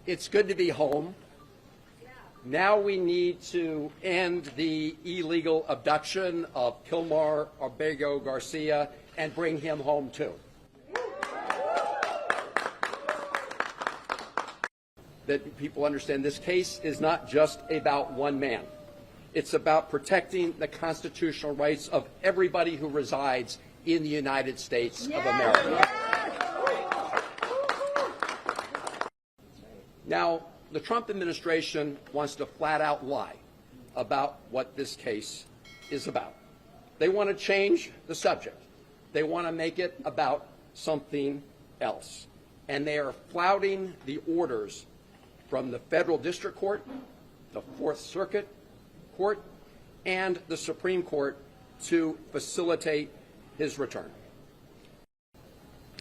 It's good to be home. Now we need to end the illegal abduction of Kilmar Abrego Garcia and bring him home too. That people understand this case is not just about one man. It's about protecting the constitutional rights of everybody who resides in the United States of America. Now, the Trump administration wants to flat out lie about what this case is about. They want to change the subject. They want to make it about something else. And they are flouting the orders from the Federal District Court, the Fourth Circuit Court, and the Supreme Court to facilitate his return.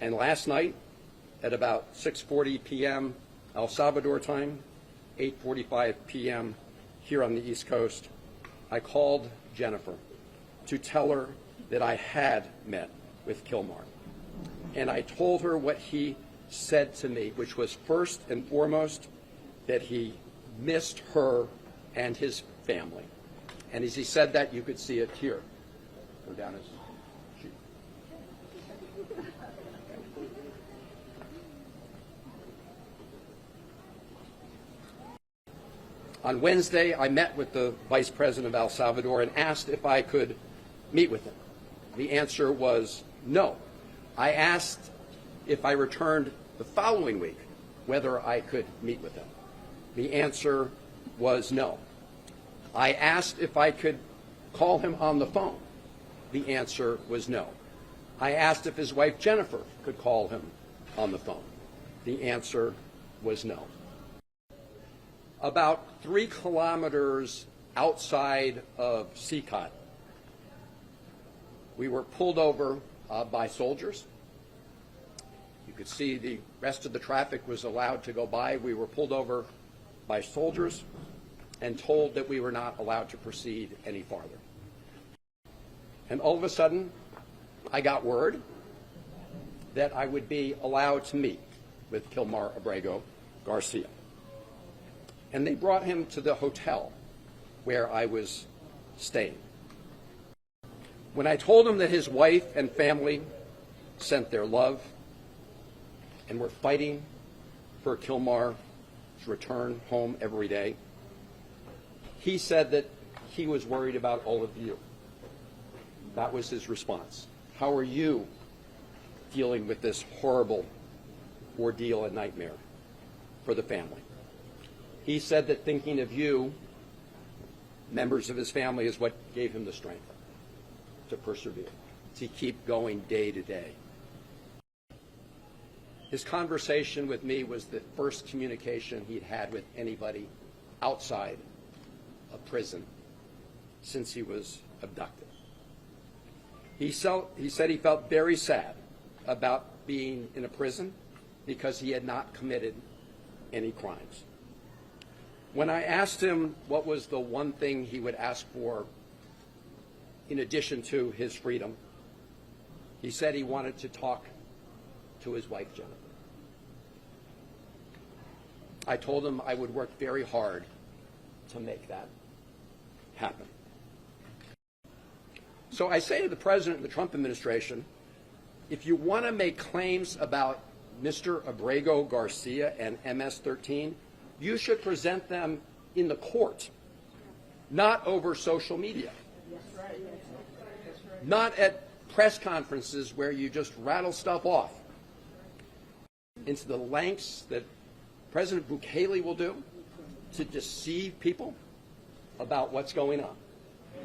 And last night, at about 6:40 p.m. El Salvador time, 8:45 p.m. here on the East Coast, I called Jennifer to tell her that I had met with Kilmar. And I told her what he said to me, which was first and foremost that he missed her and his family. And as he said that, you could see a tear go down his cheek. On Wednesday, I met with the Vice President of El Salvador and asked if I could meet with him. The answer was no. I asked if I returned the following week whether I could meet with him. The answer was no. I asked if I could call him on the phone. The answer was no. I asked if his wife Jennifer could call him on the phone. The answer was no. About 3 kilometers outside of CECOT, we were pulled over by soldiers. You could see the rest of the traffic was allowed to go by. We were pulled over by soldiers and told that we were not allowed to proceed any farther. And all of a sudden, I got word that I would be allowed to meet with Kilmar Abrego Garcia. And they brought him to the hotel where I was staying. When I told him that his wife and family sent their love and were fighting for Kilmar's return home every day, he said that he was worried about all of you. That was his response. How are you dealing with this horrible ordeal and nightmare for the family? He said that thinking of you, members of his family, is what gave him the strength to persevere, to keep going day to day. His conversation with me was the first communication he'd had with anybody outside of prison since he was abducted. He said he felt very sad about being in a prison because he had not committed any crimes. When I asked him what was the one thing he would ask for in addition to his freedom, he said he wanted to talk to his wife, Jennifer. I told him I would work very hard to make that happen. So I say to the President and the Trump administration, if you want to make claims about Mr. Abrego Garcia and MS-13, you should present them in the court, not over social media. Not at press conferences where you just rattle stuff off. Into the lengths that President Bukele will do to deceive people about what's going on.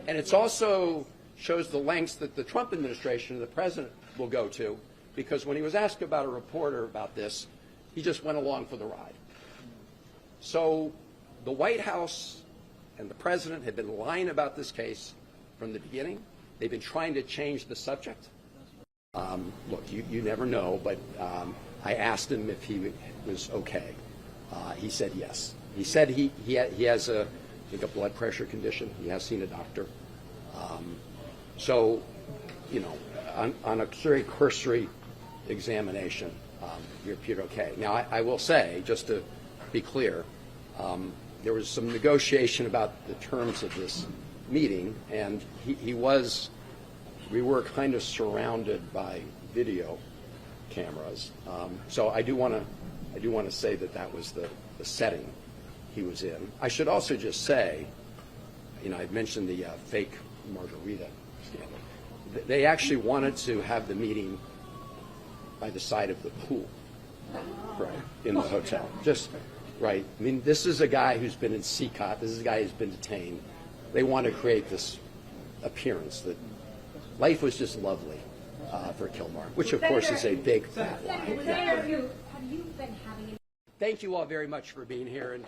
And it's also shows the lengths that the Trump administration and the president will go to, because when he was asked about a reporter about this, he just went along for the ride. So the White House and the president have been lying about this case from the beginning. They've been trying to change the subject. Look, you never know, but I asked him if he was okay. He said yes. He said he has I think a blood pressure condition. He has seen a doctor. So, you know, on a very cursory examination, you appeared okay. Now, I will say, just to be clear. There was some negotiation about the terms of this meeting, and we were kind of surrounded by video cameras. So I do want to say that that was the setting he was in. I should also just say, I've mentioned the fake margarita scandal. They actually wanted to have the meeting by the side of the pool, right, in the hotel. Just right. I mean, this is a guy who's been in CECOT. This is a guy who's been detained. They want to create this appearance that life was just lovely for Kilmar, which of course is a big fat lie. Have you been having? Thank you all very much for being here. And